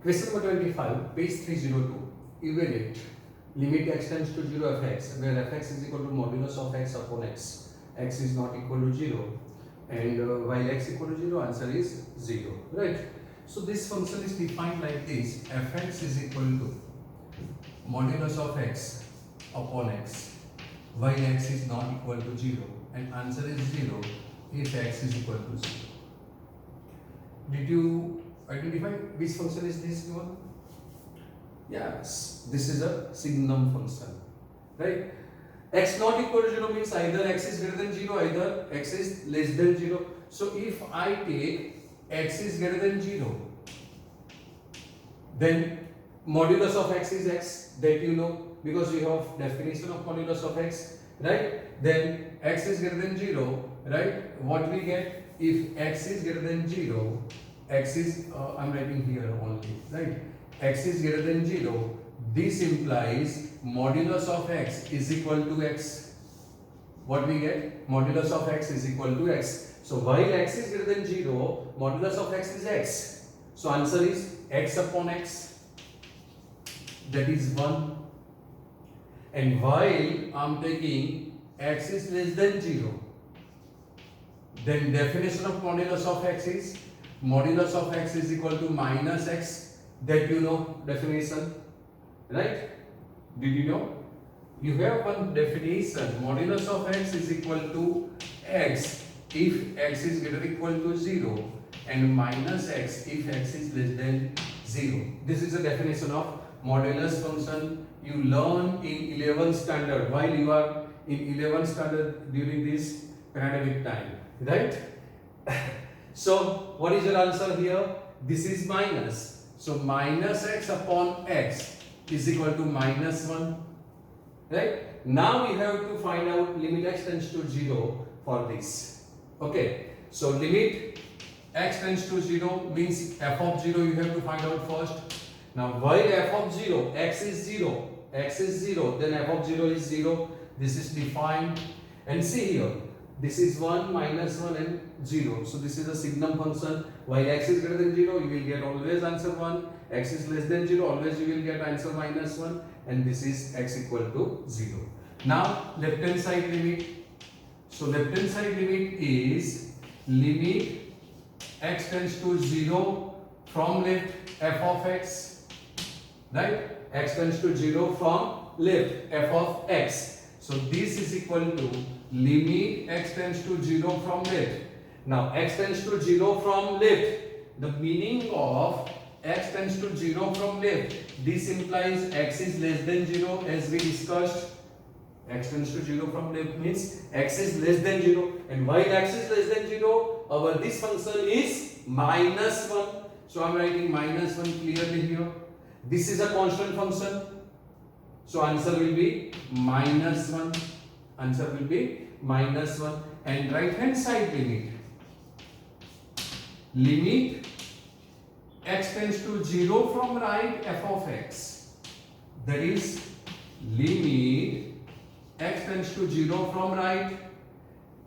Question number 25, page 302. Evaluate. Limit x tends to 0 fx, where fx is equal to modulus of x upon x. X is not equal to 0. And while x equal to 0, answer is 0. Right? So this function is defined like this. Fx is equal to modulus of x upon x, while x is not equal to 0. And answer is 0 if x is equal to 0. Did you identify which function is this one? Yes, this is a signum function, right? X not equal to 0 means either x is greater than 0, either x is less than 0. So if I take x is greater than 0, then modulus of x is x, that you know, because we have definition of modulus of x, right? Then x is greater than 0, right? What we get if x is greater than 0, x is, I'm writing here only, right? X is greater than 0, this implies modulus of x is equal to x. What we get? Modulus of x is equal to x. So while x is greater than 0, modulus of x is x. So answer is x upon x, that is 1. And while I'm taking x is less than 0, then definition of modulus of x is modulus of x is equal to minus x, that you know definition, right? Did you know? You have one definition, modulus of x is equal to x if x is greater or equal to 0 and minus x if x is less than 0. This is the definition of modulus function you learn in 11th standard while you are in 11th standard during this pandemic time, right? So what is your answer here? This is minus. So minus x upon x is equal to minus 1. Right? Now we have to find out limit x tends to 0 for this. Okay. So limit x tends to 0 means f of 0 you have to find out first. Now while f of 0, x is 0, then f of 0 is 0. This is defined. And see here. This is 1, minus 1 and 0. So this is a signum function. While x is greater than 0, you will get always answer 1. X is less than 0, always you will get answer minus 1. And this is x equal to 0. Now left hand side limit. So left hand side limit is limit x tends to 0 from left f of x. Right? X tends to 0 from left f of x. So this is equal to limit x tends to 0 from left. Now x tends to 0 from left. The meaning of x tends to 0 from left. This implies x is less than 0 as we discussed. X tends to 0 from left means x is less than 0. And while x is less than 0, our this function is minus 1. So I am writing minus 1 clearly here. This is a constant function. So answer will be minus 1. Answer will be minus 1. And right hand side limit. Limit x tends to 0 from right f of x. That is limit x tends to 0 from right.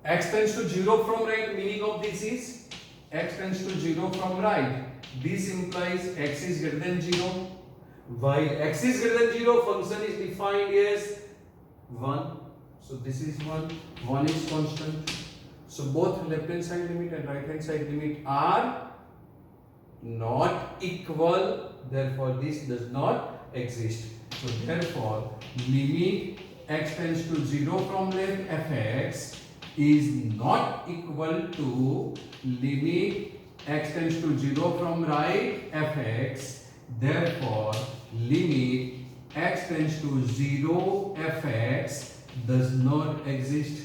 X tends to 0 from right, meaning of this is x tends to 0 from right. This implies x is greater than 0. While x is greater than 0, function is defined as 1. So this is 1. 1 is constant. So both left hand side limit and right hand side limit are not equal. Therefore this does not exist. So therefore limit x tends to 0 from left fx is not equal to limit x tends to 0 from right fx. Therefore limit x tends to 0 fx does not exist.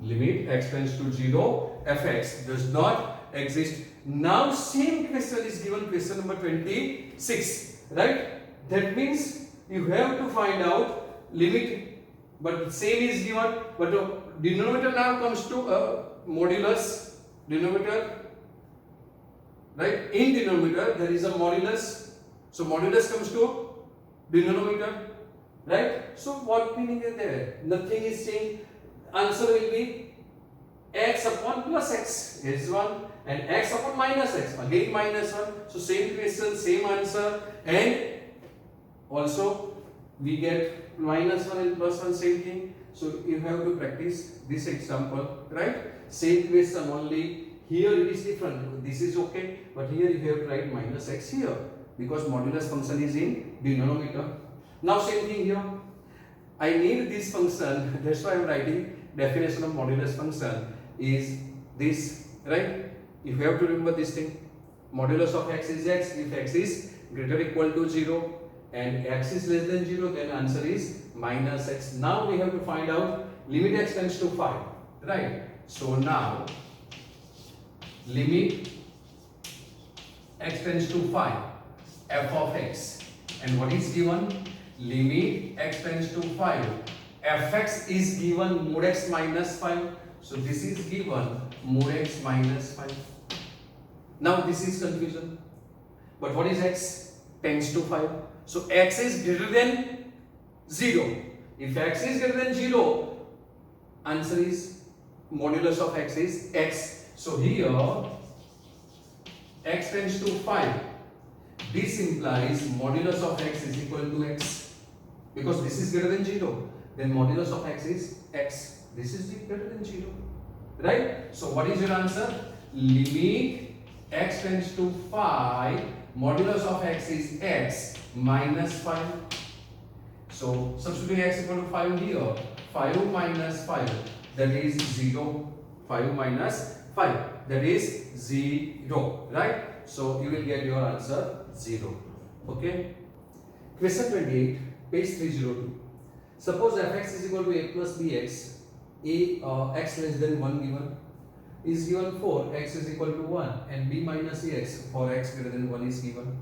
Limit x tends to 0 fx does not exist. Now same question is given, question number 26, right? That means you have to find out limit, but same is given, but the denominator now comes to modulus. Denominator, right? In denominator there is a modulus. So modulus comes to denominator, right? So what meaning is there? Nothing is changed. Answer will be x upon plus x is 1. and x upon minus x, again minus 1. So same question, same answer, and also we get minus 1 and plus 1, same thing. So you have to practice this example, right? Same question, only here it is different. This is okay, but here you have to write minus x here because modulus function is in denominator. Now same thing here. I need this function, that's why I am writing definition of modulus function is this, right? You have to remember this thing. Modulus of x is x if x is greater or equal to 0 and x is less than 0, then answer is minus x. Now we have to find out limit x tends to 5, right? So now limit x tends to 5 f of x, and what is given? Limit x tends to 5 fx is given mod x minus 5. So this is given mod x minus 5. Now this is confusion, but what is x? Tends to 5. So x is greater than 0. If x is greater than 0, answer is modulus of x is x. So here x tends to 5. This implies modulus of x is equal to x. Because this is greater than 0, then modulus of x is x. This is greater than 0. Right? So what is your answer? Limit x tends to 5, modulus of x is x minus 5. So substituting x equal to 5 here, 5 minus 5, that is 0. 5 minus 5, that is 0. Right? So you will get your answer 0. Okay? Question 28, page 302. Suppose fx is equal to a plus bx, x less than 1 given, is given for x is equal to 1 and b minus ax for x greater than 1 is given.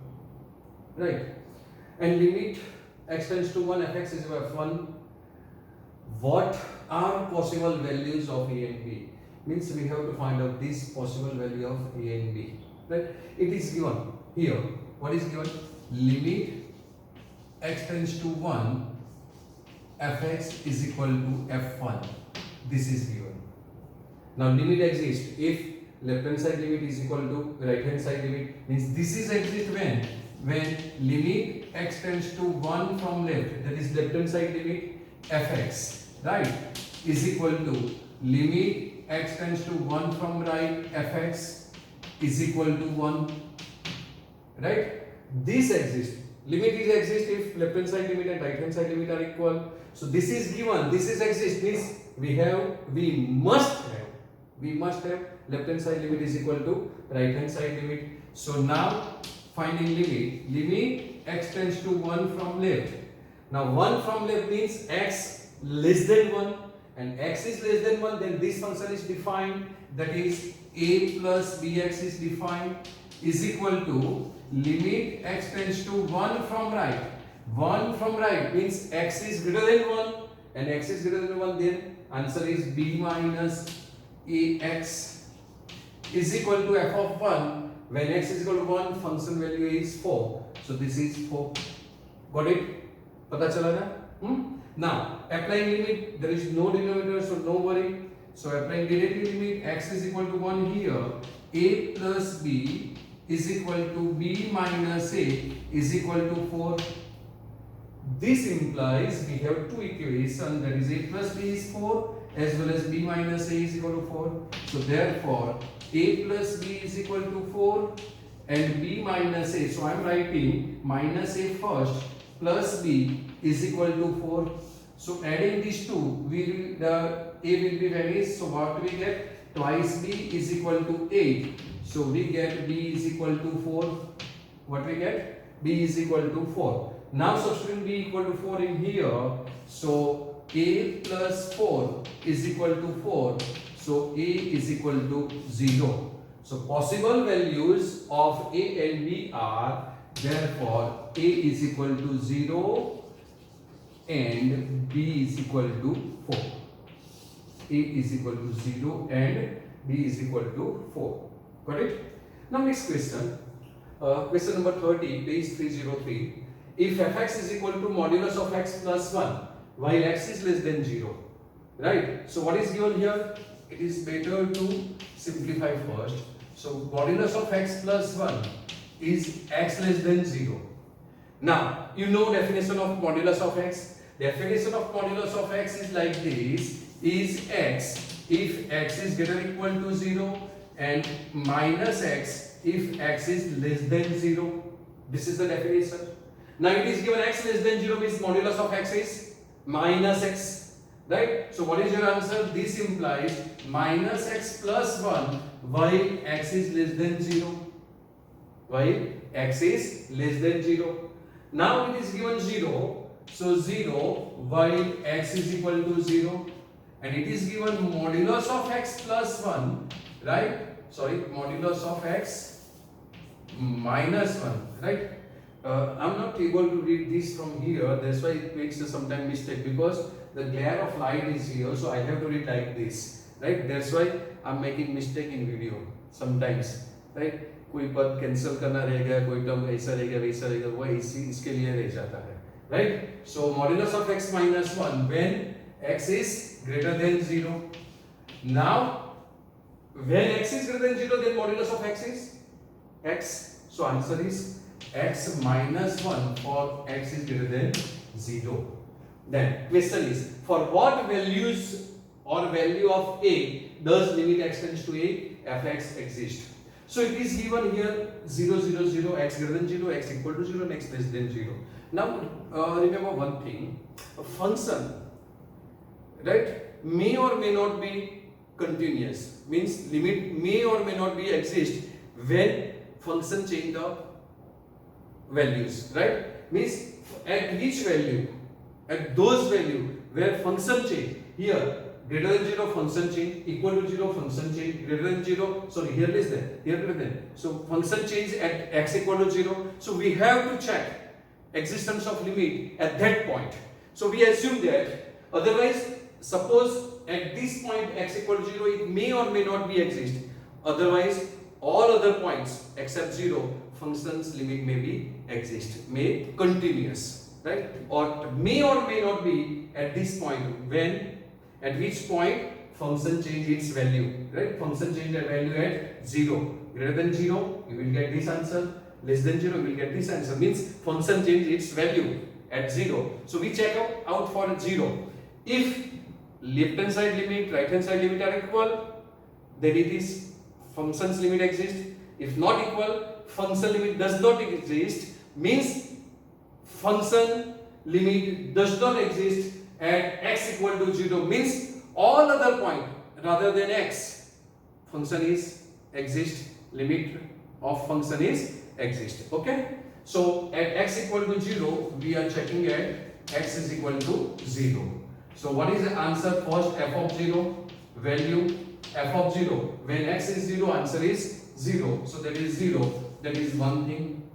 Right? And limit x tends to 1 fx is equal to f1. What are possible values of a and b? Means we have to find out this possible value of a and b. Right? It is given here. What is given? Limit x tends to 1 fx is equal to f1. This is given. Now limit exists if left hand side limit is equal to right hand side limit, means this is exist when limit x tends to 1 from left, that is left hand side limit fx, right, is equal to limit x tends to 1 from right fx is equal to 1. Right? This exists. Limit is exist if left hand side limit and right hand side limit are equal. So this is given. This is exist means we must have left hand side limit is equal to right hand side limit. So now finding limit x tends to 1 from left. Now 1 from left means x less than 1, and x is less than 1, then this function is defined, that is a plus bx is defined, is equal to limit x tends to 1 from right. 1 from right means x is greater than 1 and x is greater than 1, then answer is b minus ax is equal to f of 1. When x is equal to 1, function value is 4. So this is 4. Got it? Pata chala na? Now applying limit, there is no denominator, so no worry. So applying directly limit, x is equal to 1 here, a plus b is equal to b minus a is equal to 4. This implies we have two equations, that is a plus b is 4 as well as b minus a is equal to 4. So therefore a plus b is equal to 4 and b minus a. So I am writing minus a first plus b is equal to 4. So adding these two, a will be vanished. So what we get? Twice b is equal to 8. So we get b is equal to 4. What we get? B is equal to 4. Now substituting b equal to 4 in here. So a plus 4 is equal to 4. So a is equal to 0. So possible values of a and b are, therefore a is equal to 0 and b is equal to 4. A is equal to 0 and b is equal to 4. Got it? Now next question. Question number 30, page 303. If fx is equal to modulus of x plus 1 while x is less than 0. Right? So what is given here? It is better to simplify first. So modulus of x plus 1 is x less than 0. Now, you know definition of modulus of x. Definition of modulus of x is like this, is x if x is greater or equal to 0 and minus x if x is less than 0. This is the definition. Now it is given x less than 0 means modulus of x is minus x, right? So what is your answer? This implies minus x plus 1 while x is less than 0. While x is less than 0. Now it is given 0, so 0 while x is equal to 0, and it is given modulus of x plus 1, right? Sorry, modulus of x minus 1, right? I'm not able to read this from here, that's why it makes a sometimes mistake, because the glare of light is here, so I have to read like this, right? That's why I'm making mistake in video sometimes, right? कोई पद cancel करना रहेगा, कोई term ऐसा रहेगा वैसा रहेगा, वो इसी इसके लिए रह जाता है, right? So modulus of x minus 1 when x is greater than 0. Now when x is greater than 0, then modulus of x is x. So answer is x minus 1 for x is greater than 0. Then question is, for what values or value of a does limit x tends to a fx exist? So it is given here 0 0 0 x greater than 0, x equal to 0 and x less than 0. Now remember one thing, a function, right, may or may not be continuous, means limit may or may not be exist when function change the values, right? Means at which value, at those value where function change, here greater than 0 function change, equal to 0 function change, greater than 0, sorry, here less than, here greater than. So function change at x equal to 0. So we have to check existence of limit at that point. So we assume that, otherwise suppose at this point x equal to 0, it may or may not be exist. Otherwise all other points except 0 functions limit may be exist, may continuous, right? Or may not be at this point, when at which point function change its value, right? Function change the value at 0. Greater than 0, you will get this answer. Less than 0, you will get this answer. Means function change its value at 0. So we check out for 0. If left hand side limit, right hand side limit are equal, then it is function's limit exists. If not equal, function limit does not exist, means function limit does not exist at x equal to 0, means all other point rather than x function is exist, limit of function is exist. Okay, so at x equal to 0 we are checking at x is equal to 0. So what is the answer? First, f of 0 value, f of 0 when x is 0, answer is 0, so that is 0, that is one thing.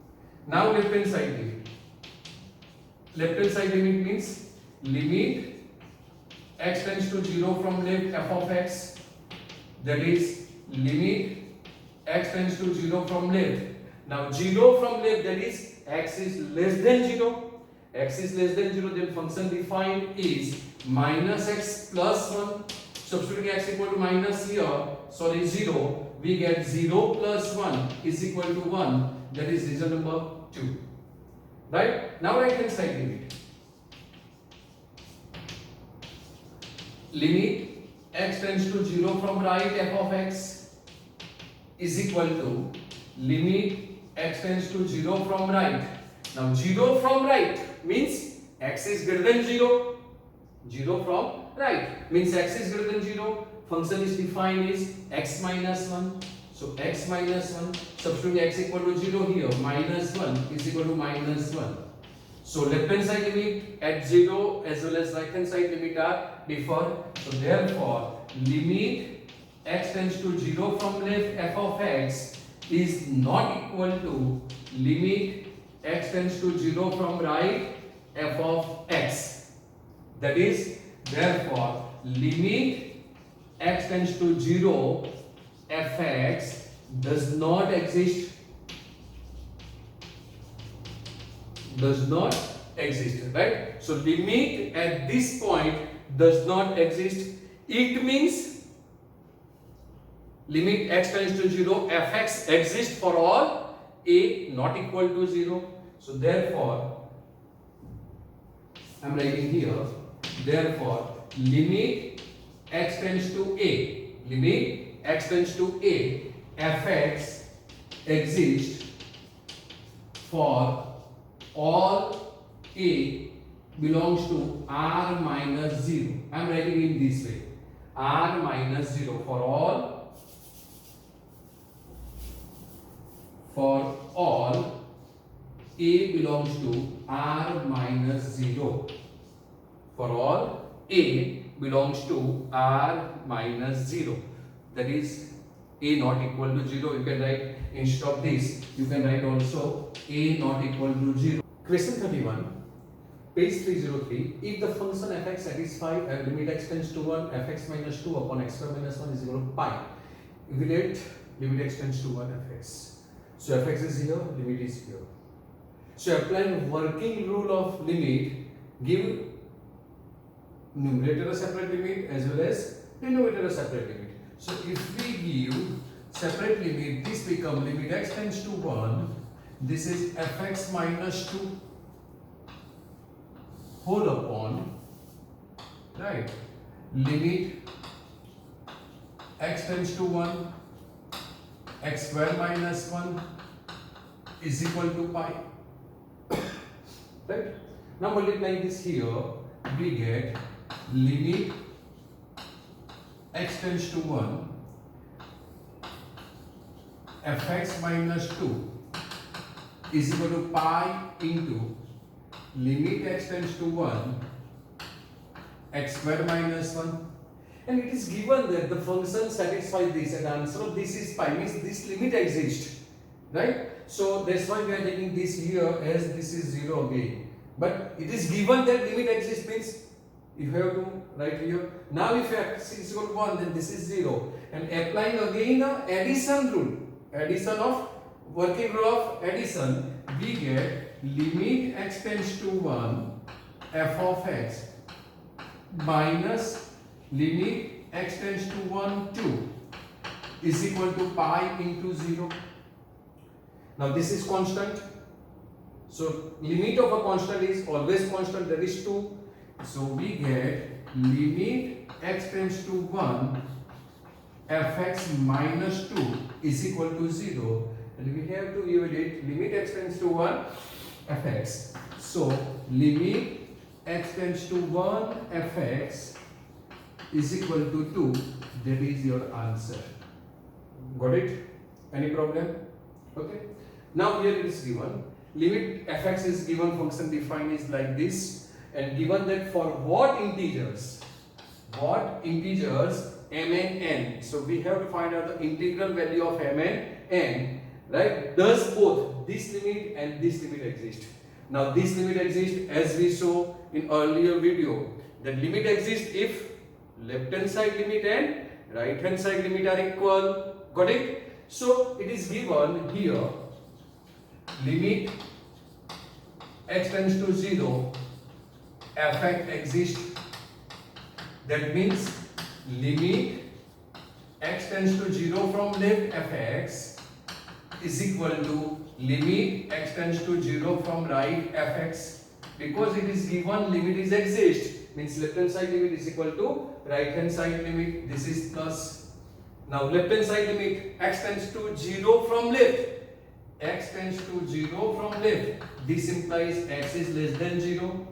Now left hand side limit. Left hand side limit means limit x tends to 0 from left f of x, that is limit x tends to 0 from left. Now 0 from left, that is x is less than 0. X is less than 0, then function defined is minus x plus 1. Substituting x equal to minus here, sorry 0, we get 0 plus 1 is equal to 1, that is reason number 2. Right? Now right hand side limit. Limit x tends to 0 from right f of x is equal to limit x tends to 0 from right. Now 0 from right means x is greater than 0. 0 from right means x is greater than 0. Function is defined is x minus 1. So x minus 1, substituting x equal to 0 here, minus 1 is equal to minus 1. So left hand side limit at 0 as well as right hand side limit are differ. So therefore limit x tends to 0 from left f of x is not equal to limit x tends to 0 from right f of x. That is, therefore limit x tends to 0 fx does not exist. Does not exist, right? So limit at this point does not exist. It means limit x tends to 0, fx exists for all a not equal to 0. So therefore I'm writing here, therefore limit x tends to a, limit x tends to a, fx exists for all a belongs to r minus 0. I am writing in this way, r minus 0 for all a belongs to r minus 0. For all a belongs to r minus 0. That is a not equal to 0. You can write, instead of this, you can write also a not equal to 0. Question 31, page 303. If the function fx satisfies limit x tends to 1, fx minus 2 upon x square minus 1 is equal to pi. Evaluate limit x tends to 1 fx. So fx is here, limit is here. So applying working rule of limit, give numerator a separate limit as well as denominator a separate limit. So if we give separate limit, this become limit x tends to 1, this is fx minus 2 whole upon, right, limit x tends to 1, x square minus 1 is equal to pi. Right? Now multiplying this here, we get limit x tends to 1, fx minus 2 is equal to pi into limit x tends to 1, x square minus 1. And it is given that the function satisfies this, and the answer of this is pi, means this limit exists, right? So that's why we are taking this here as this is 0 again. But it is given that limit exists, means if you have to write here. Now if x is equal to 1, then this is 0. And applying again the addition rule, addition of working rule of addition, we get limit x tends to 1 f of x minus limit x tends to 1 2 is equal to pi into 0. Now this is constant. So limit of a constant is always constant, that is 2. So we get limit x tends to 1 fx minus 2 is equal to 0, and we have to evaluate limit x tends to 1 fx. So limit x tends to 1 fx is equal to 2. That is your answer. Got it? Any problem? Okay. Now here it is given. Limit fx is given, function defined is like this, and given that for what integers m and n. So we have to find out the integral value of m and n, right? Does both this limit and this limit exist? Now this limit exists as we saw in earlier video. That limit exists if left hand side limit and right hand side limit are equal. Got it? So it is given here, limit x tends to 0 fx exists. That means limit x tends to 0 from left fx is equal to limit x tends to 0 from right fx, because it is given limit is exist, means left hand side limit is equal to right hand side limit. This is plus. Now left hand side limit x tends to 0 from left, x tends to 0 from left, this implies x is less than 0.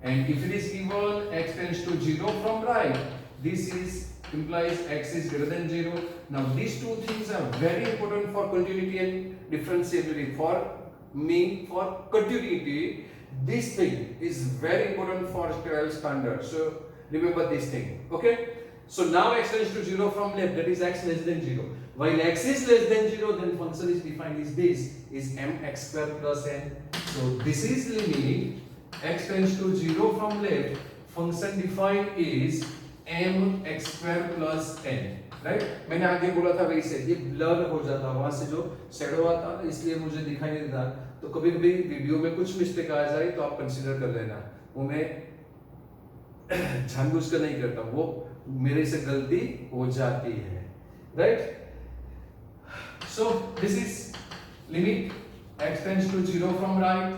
And if it is given x tends to 0 from right, this is implies x is greater than 0. Now these two things are very important for continuity and differentiability. For me, for continuity, this thing is very important for 12 standard. So remember this thing. Okay. So now x tends to 0 from left, that is x less than 0. While x is less than 0, then function is defined as this is mx square plus n. So this is limit x tends to 0 from left, function defined is mx square plus n. Right, मैंने आगे बोला था वैसे ये blur हो जाता, वहां से जो शैडो आता इसलिए मुझे दिखाई नहीं देता, तो कभी कभी वीडियो में कुछ मिस्टेक आ जाए तो आप कंसीडर कर लेना, वो मैं जानबूझकर नहीं करता, वो मेरे से गलती हो जाती है, right. So this is limit x tends to 0 from right.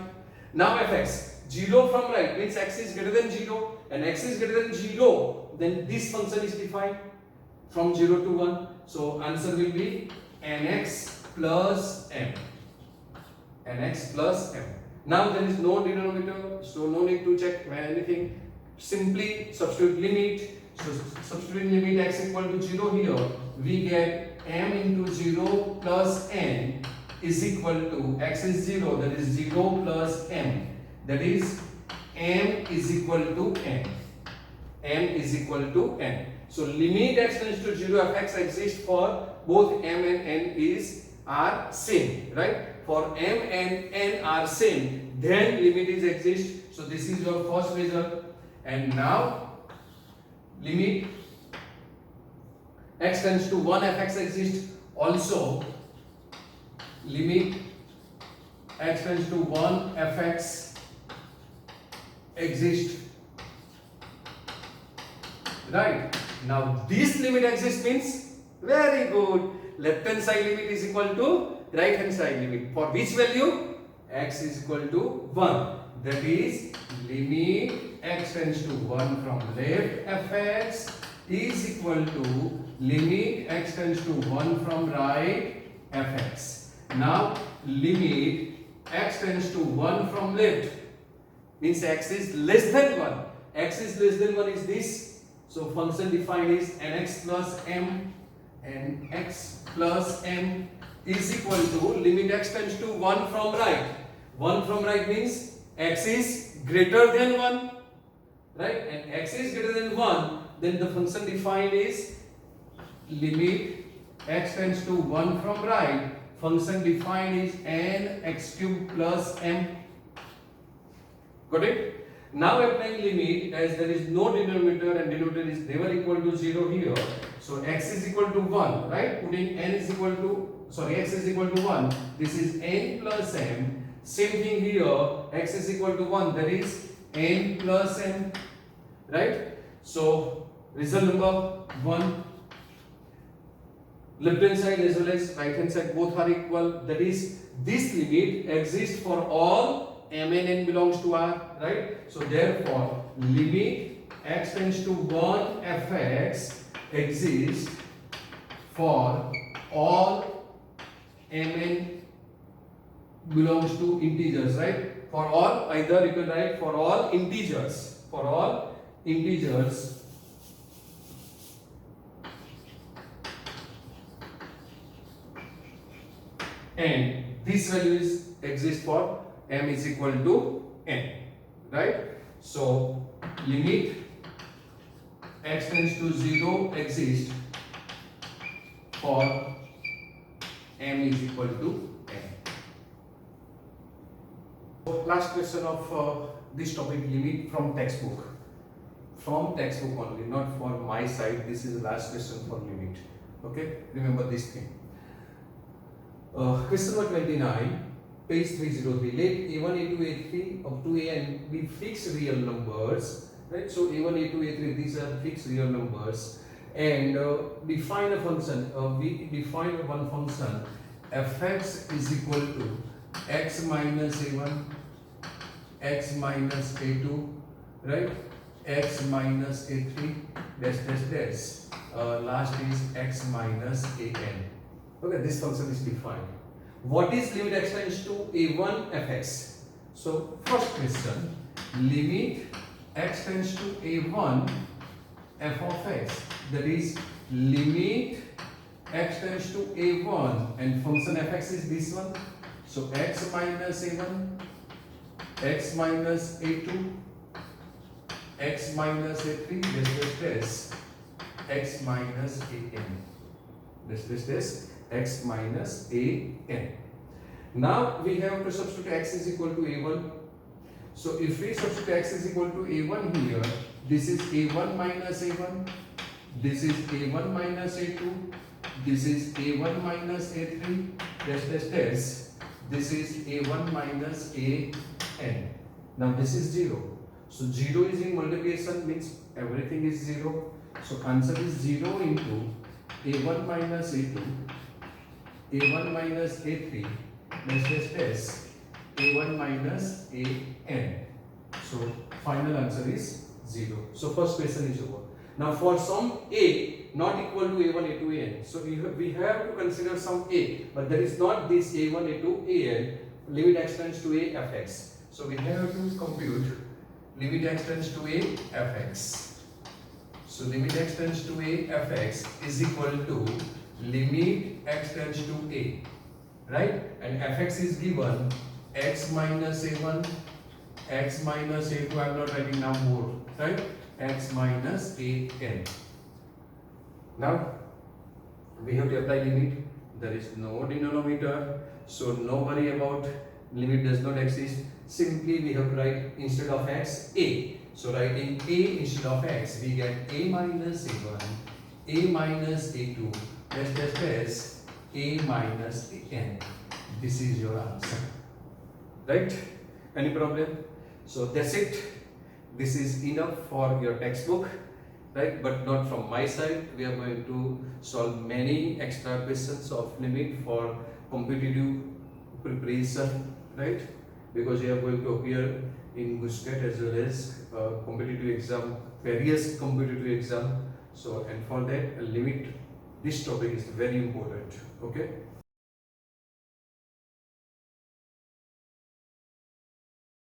Now fx 0 from right means x is greater than 0 and x is greater than 0, then this function is defined from 0 to 1. So answer will be nx plus m. nx plus m. Now there is no denominator, so no need to check anything. Simply substitute limit. So substituting limit x equal to 0 here, we get m into 0 plus n is equal to x is 0, that is 0 plus m, that is m is equal to n. m is equal to n. So limit x tends to 0 of x exists for both m and n are same, right? For m and n are same, then limit is exist. So this is your first result. And now limit x tends to 1 fx exists. Also limit x tends to 1 fx exists. Right? Now this limit exists means very good. Left hand side limit is equal to right hand side limit. For which value? X is equal to 1. That is limit x tends to 1 from left fx is equal to limit x tends to 1 from right fx. Now limit x tends to 1 from left means x is less than 1. X is less than 1 is this. So function defined is nx plus m, and x plus m is equal to limit x tends to 1 from right. 1 from right means x is greater than 1, right? And x is greater than 1, then the function defined is limit x tends to 1 from right. Function defined is n x cube plus m. Got it? Now applying limit, as there is no denominator and denominator is never equal to 0 here. So x is equal to 1, right? Putting n is equal to, x is equal to 1. This is n plus m. Same thing here, x is equal to 1, that is n plus m, right? So result number 1. Left hand side as well as right hand side both are equal, that is this limit exists for all m and n belongs to R, right? So therefore limit x tends to 1 fx exists for all m n belongs to integers, right? For all, either you can write for all integers, and this value is exist for m is equal to n, right? So limit x tends to 0 exists for m is equal to n. Last question of this topic, limit from textbook. From textbook only, not for my side. This is the last question for limit. Okay, remember this thing. Question number 29, page 303. Let a1, a2, a3 up to an be fixed real numbers, right? So a1, a2, a3, these are fixed real numbers, and define a function. We define one function fx is equal to x minus a1, x minus a2, right? X minus a3 dash dash dash. Last is x minus an. Okay, this function is defined. What is limit x tends to a1 fx? So first question, limit x tends to a1 f of x, that is limit x tends to a1 and function fx is this one. So x minus a1, x minus a2, x minus a3 dash x minus an dash x minus an. Now we have to substitute x is equal to a1. So if we substitute x is equal to a1 here, this is a1 minus a1, this is a1 minus a2, this is a1 minus a3 dash this is a1 minus an. Now this is 0. So 0 is in multiplication means everything is 0. So answer is 0 into a1 minus a2, a1 minus a3 dash a1 minus an. So final answer is 0. So first question is over. Now for some a not equal to a1 a2 an, so we have to consider some a, but there is not this a1 a2 an, limit x tends to a fx. So we have to compute limit x tends to a fx. So limit x tends to a fx is equal to limit x tends to a, right? And fx is given x minus a1, x minus a2, I am not writing now more, right? X minus an. Now we have to apply limit. There is no denominator, so no worry about limit does not exist. Simply we have to write instead of x a. So writing a instead of x, we get a minus a1, a minus a2, dash a minus an. This is your answer, right? Any problem? So that's it. This is enough for your textbook, right? But not from my side. We are going to solve many extra questions of limit for competitive preparation, right? Because you are going to appear in GUSCAT as well as competitive exam, various competitive exam. So and for that limit, this topic is very important. Okay.